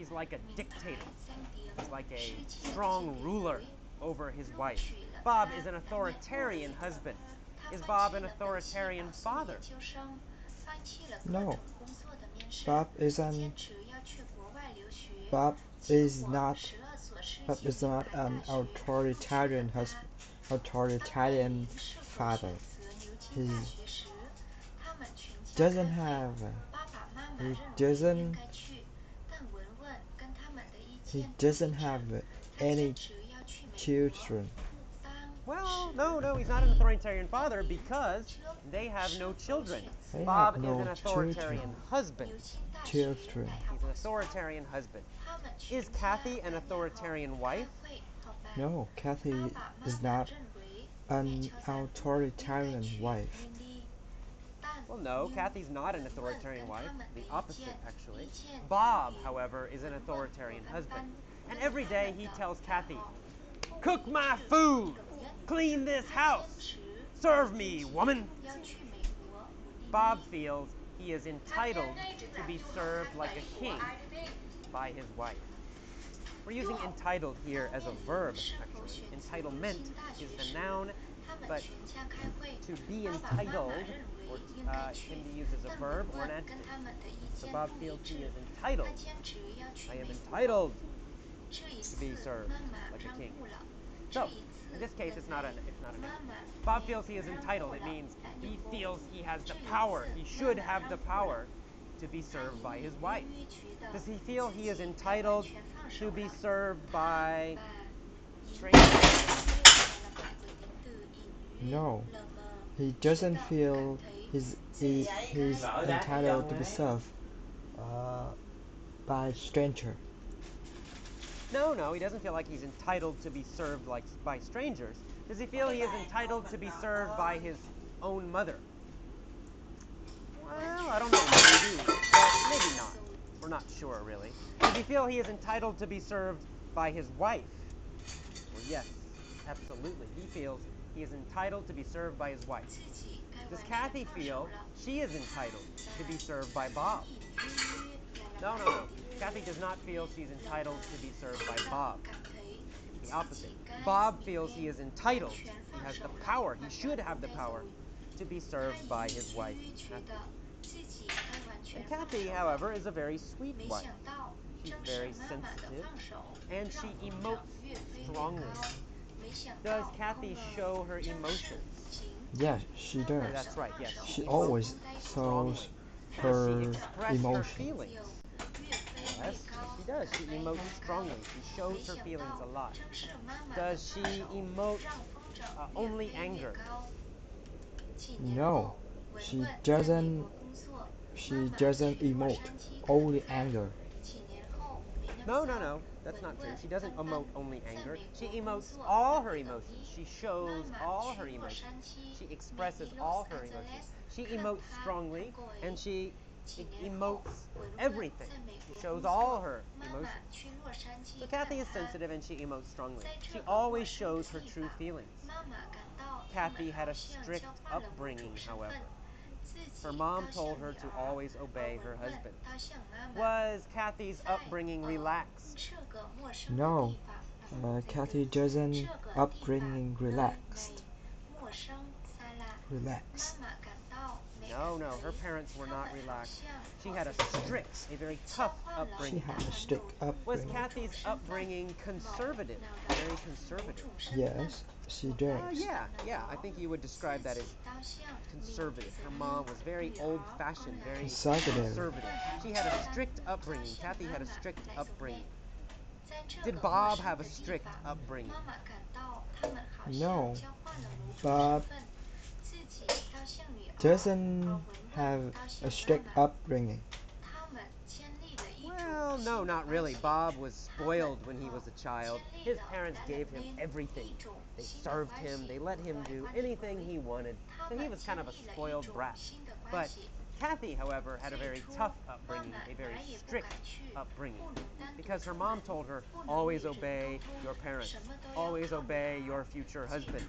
he's like a dictator. He's like a strong ruler over his wife. Bob is an authoritarian husband. Is Bob an authoritarian father? No. Bob isn't. Bob is not. Bob is not an authoritarian husband. Authoritarian father. He doesn't have. He doesn't. He doesn't have any children. Well, no, he's not an authoritarian father because they have no children. They Bob have is an no authoritarian husband. children. He's an authoritarian husband. Is Kathy an authoritarian wife? No, Kathy is not an authoritarian wife. Well, no, Kathy's not an authoritarian wife. The opposite, actually. Bob, however, is an authoritarian husband. And every day he tells Kathy, "Cook my food! Clean this house! Serve me, woman!" Bob feels he is entitled to be served like a king by his wife. We're using entitled here as a verb, actually. Entitlement is the noun, but to be entitled can be used as a verb or an adjective. So Bob feels he is entitled. I am entitled to be served like a king. So, in this case, it's not a noun. Bob feels he is entitled. It means he feels he has the power. He should have the power to be served by his wife. Does he feel he is entitled to be served by strangers? No, he doesn't feel he's entitled to be served by a stranger. No, he doesn't feel like he's entitled to be served by strangers. Does he feel he is entitled to be served by his own mother? Well, I don't know, maybe, but maybe not. We're not sure, really. Does he feel he is entitled to be served by his wife? Well, yes, absolutely. He feels he is entitled to be served by his wife. Does Kathy feel she is entitled to be served by Bob? No. Kathy does not feel she's entitled to be served by Bob. The opposite. Bob feels he is entitled. He has the power. He should have the power to be served by his wife, Kathy. And Kathy, however, is a very sweet wife. She's very sensitive, and she emotes strongly. Does Kathy show her emotions? Yes, she does. That's right, yes. She always shows her Does she express her emotions. feelings? Yes, she does. She emotes strongly. She shows her feelings a lot. Does she emote only anger? No, she doesn't. She doesn't emote only anger. No. That's not true. She doesn't emote only anger. She emotes all her emotions. She shows all her emotions. She expresses all her emotions. She emotes strongly, and she emotes everything. She shows all her emotions. So Kathy is sensitive and she emotes strongly. She always shows her true feelings. Kathy had a strict upbringing, however. Her mom told her to always obey her husband. Was Kathy's upbringing relaxed? No, Kathy doesn't upbringing relaxed. No, her parents were not relaxed. She had a very tough She upbringing. had a strict Was upbringing. Kathy's upbringing conservative? Very conservative. Yes, she does. Yeah, I think you would describe that as conservative. Her mom was very old-fashioned, very conservative. She had a strict upbringing. Kathy had a strict upbringing. Did Bob have a strict upbringing? No, Bob doesn't have a strict upbringing. Well, no, not really. Bob was spoiled when he was a child. His parents gave him everything. They served him. They let him do anything he wanted. So he was kind of a spoiled brat. But Kathy, however, had a very tough upbringing, a very strict upbringing. Because her mom told her, always obey your parents. Always obey your future husband.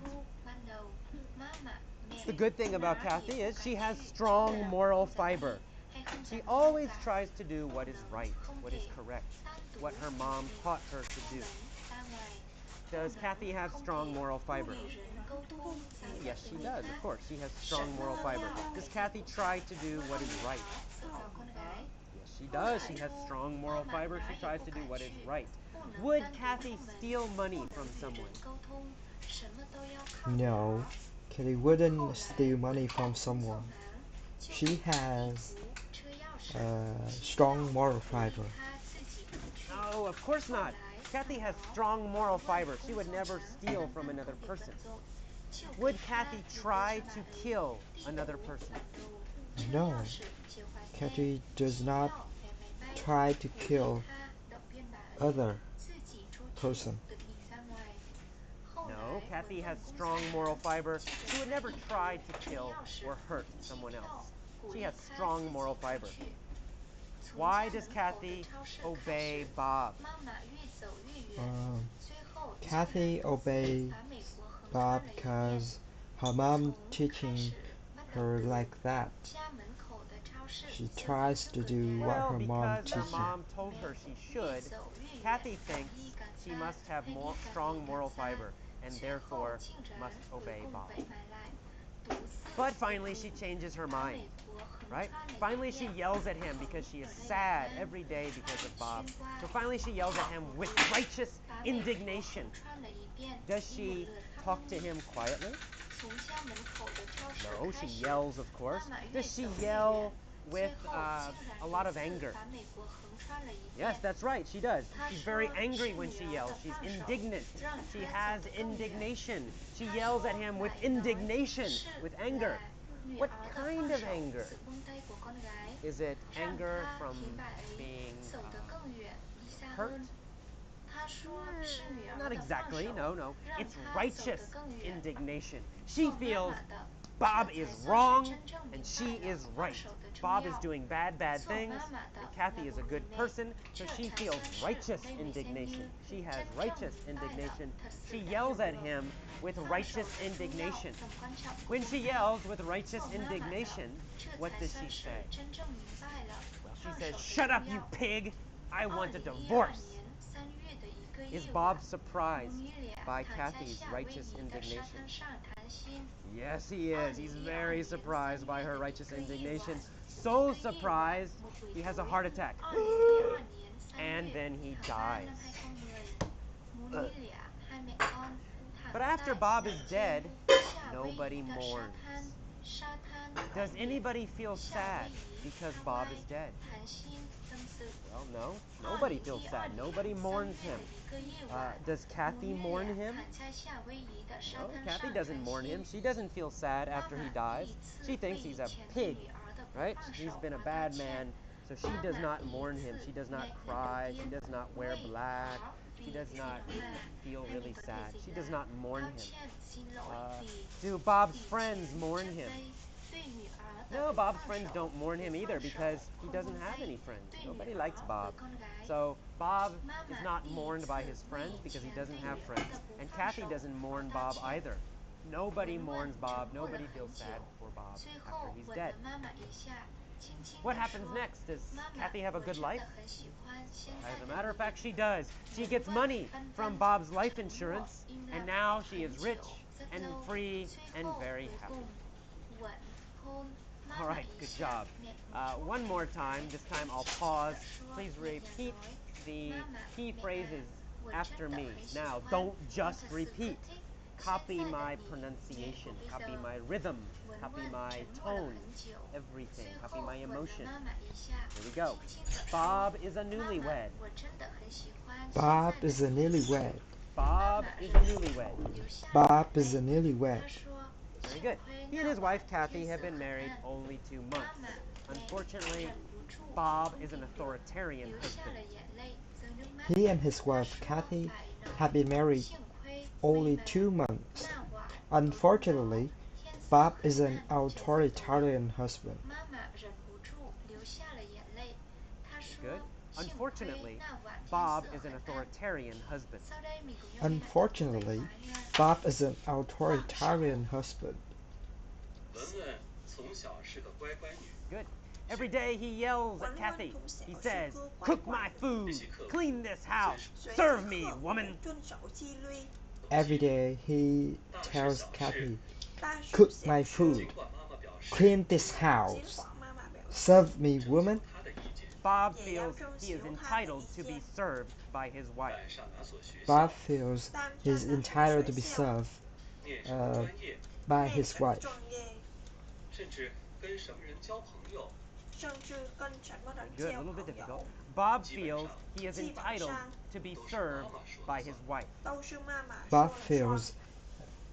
The good thing about Kathy is she has strong moral fiber. She always tries to do what is right, what is correct, what her mom taught her to do. Does Kathy have strong moral fiber? Yes, she does, of course. She has strong moral fiber. Does Kathy try to do what is right? Yes, she does. She has strong moral fiber. She tries to do what is right. Would Kathy steal money from someone? No, Kitty wouldn't steal money from someone. She has strong moral fiber. No, of course not. Kathy has strong moral fiber. She would never steal from another person. Would Kathy try to kill another person? No, Kathy does not try to kill other person. No, Kathy has strong moral fiber. She would never try to kill or hurt someone else. She has strong moral fiber. Why does Kathy obey Bob? Kathy obeys Bob because her mom teaching her like that. She tries to do what her mom Because her teaches. mom told her she should, Kathy thinks she must have strong moral fiber and therefore must obey Bob. But finally she changes her mind, right? Finally she yells at him because she is sad every day because of Bob. So finally she yells at him with righteous indignation. Does she talk to him quietly? No, she yells, of course. Does she yell with a lot of anger? Yes, that's right, she does. She's very angry when she yells. She's indignant. She has indignation. She yells at him with indignation, with anger. What kind of anger? Is it anger from being hurt? Not exactly, no. It's righteous indignation. She feels Bob is wrong and she is right. Bob is doing bad things and Kathy is a good person, so she feels righteous indignation. She has righteous indignation. She yells at him with righteous indignation. When she yells with righteous indignation, what does she say? Well, she says, "Shut up, you pig! I want a divorce!" Is Bob surprised by Kathy's righteous indignation? Yes, he is. He's very surprised by her righteous indignation. So surprised, he has a heart attack. And then he dies. But after Bob is dead, nobody mourns. Does anybody feel sad because Bob is dead? Well, no. Nobody feels sad. Nobody mourns him. Does Kathy mourn him? No, Kathy doesn't mourn him. She doesn't feel sad after he dies. She thinks he's a pig, right? He's been a bad man, so she does not mourn him. She does not cry. She does not wear black. She does not feel really sad. She does not mourn him. Do Bob's friends mourn him? No, Bob's friends don't mourn him either because he doesn't have any friends. Nobody likes Bob. So Bob is not mourned by his friends because he doesn't have friends. And Kathy doesn't mourn Bob either. Nobody mourns Bob. Nobody feels sad for Bob after he's dead. What happens next? Does Kathy have a good life? As a matter of fact, she does. She gets money from Bob's life insurance, and now she is rich and free and very happy. All right, good job. One more time. This time I'll pause. Please repeat the key phrases after me. Now, don't just repeat. Copy my pronunciation. Copy my rhythm. Copy my tone. Everything. Copy my emotion. Here we go. Bob is a newlywed. Bob is a newlywed. Bob is a newlywed. Bob is a newlywed. Very good. He and his wife, Kathy, have been married only 2 months. Unfortunately, Bob is an authoritarian husband. He and his wife, Kathy, have been married only 2 months. Unfortunately, Bob is an authoritarian husband. Good. Unfortunately, Bob is an authoritarian husband. Unfortunately, Bob is an authoritarian husband. Good. Every day he yells at Kathy. He says, "Cook my food, clean this house, serve me, woman." Every day he tells Kathy, "Cook my food, clean this house, serve me, woman." Bob feels he is entitled to be served by his wife. Bob feels he's entitled to be served by his wife. Good, a little bit difficult. Bob feels he is entitled to be served by his wife. Bob feels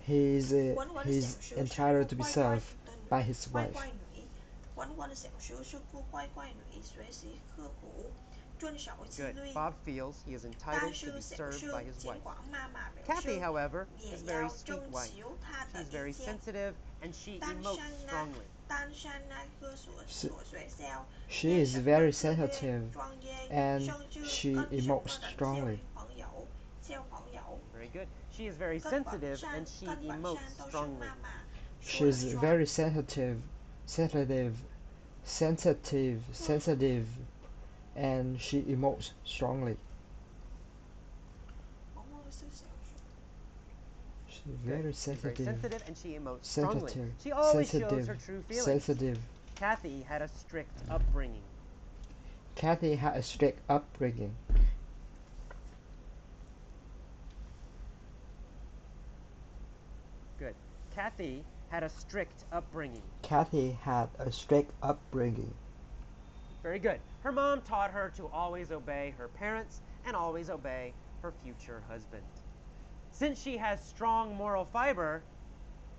he's entitled to be served by his wife. Good. Bob feels he is entitled to be served by his wife. Kathy, however, is a very sweet wife. She's very sensitive and she emotes strongly. She is very sensitive and she emotes strongly. Very good. She is very sensitive and she emotes strongly. She is very sensitive, and she emotes strongly. She's very sensitive and she emotes strongly. She always shows her true feelings. Sensitive. Kathy had a strict upbringing. Kathy had a strict upbringing. Good. Kathy had a strict upbringing. Kathy had a strict upbringing. Very good. Her mom taught her to always obey her parents and always obey her future husband. Since she has strong moral fiber,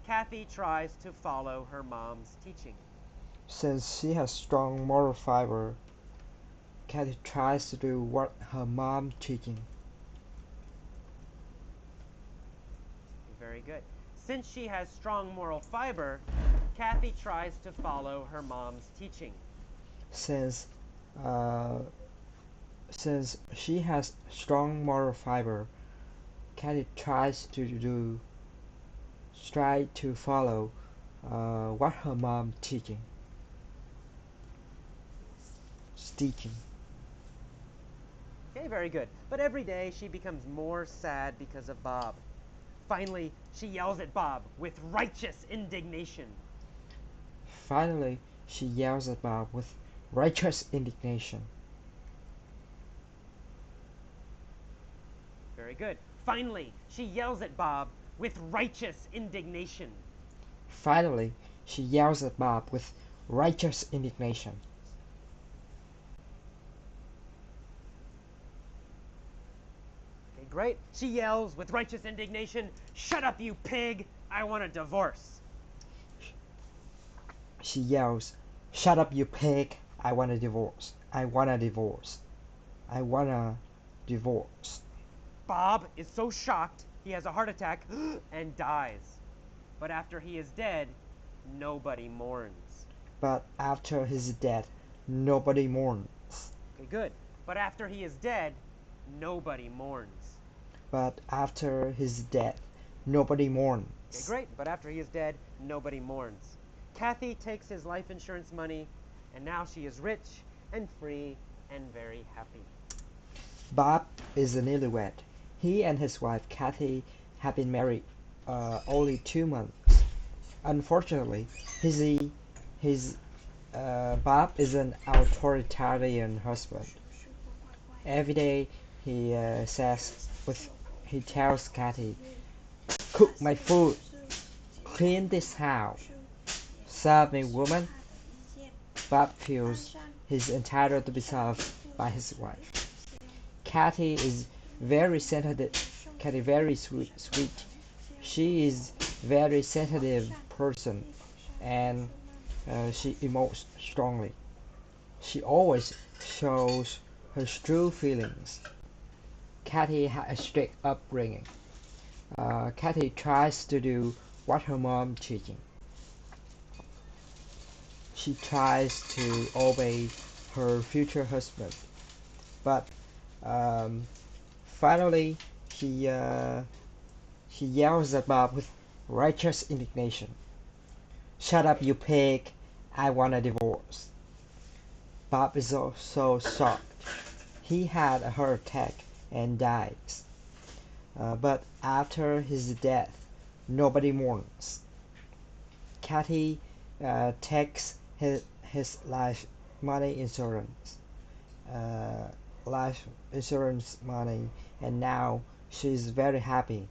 Kathy tries to follow her mom's teaching. Since she has strong moral fiber, Kathy tries to do what her mom teaching. Very good. Since she has strong moral fiber, Kathy tries to follow her mom's teaching. Since she has strong moral fiber, Kathy tries to follow what her mom teaching. Okay, very good. But every day she becomes more sad because of Bob. Finally, she yells at Bob with righteous indignation. Finally, she yells at Bob with righteous indignation. Very good. Finally, she yells at Bob with righteous indignation. Finally, she yells at Bob with righteous indignation. Okay, great. She yells with righteous indignation, "Shut up, you pig! I want a divorce." She yells, "Shut up, you pig! I want a divorce. I want a divorce. I want a divorce." Bob is so shocked he has a heart attack and dies. But after he is dead, nobody mourns. But after he's dead, nobody mourns. Okay, good. But after he is dead, nobody mourns. But after he's dead, nobody mourns. Okay, great. But after he is dead, nobody mourns. Kathy takes his life insurance money, and now she is rich and free and very happy. Bob is a newlywed. He and his wife Kathy have been married only 2 months. Unfortunately, Bob is an authoritarian husband. Every day he tells Kathy, "Cook my food, clean this house, serve me, woman." Bob feels he's entitled to be served by his wife. Kathy is very sensitive. Kathy very sweet. She is very sensitive person, and she emotes strongly. She always shows her true feelings. Kathy had a strict upbringing. Kathy tries to do what her mom teaching. She tries to obey her future husband, but finally she yells at Bob with righteous indignation. "Shut up, you pig! I want a divorce." Bob is also shocked. He had a heart attack and dies. But after his death, nobody mourns. Kathy takes his money insurance, life insurance money, and now she is very happy.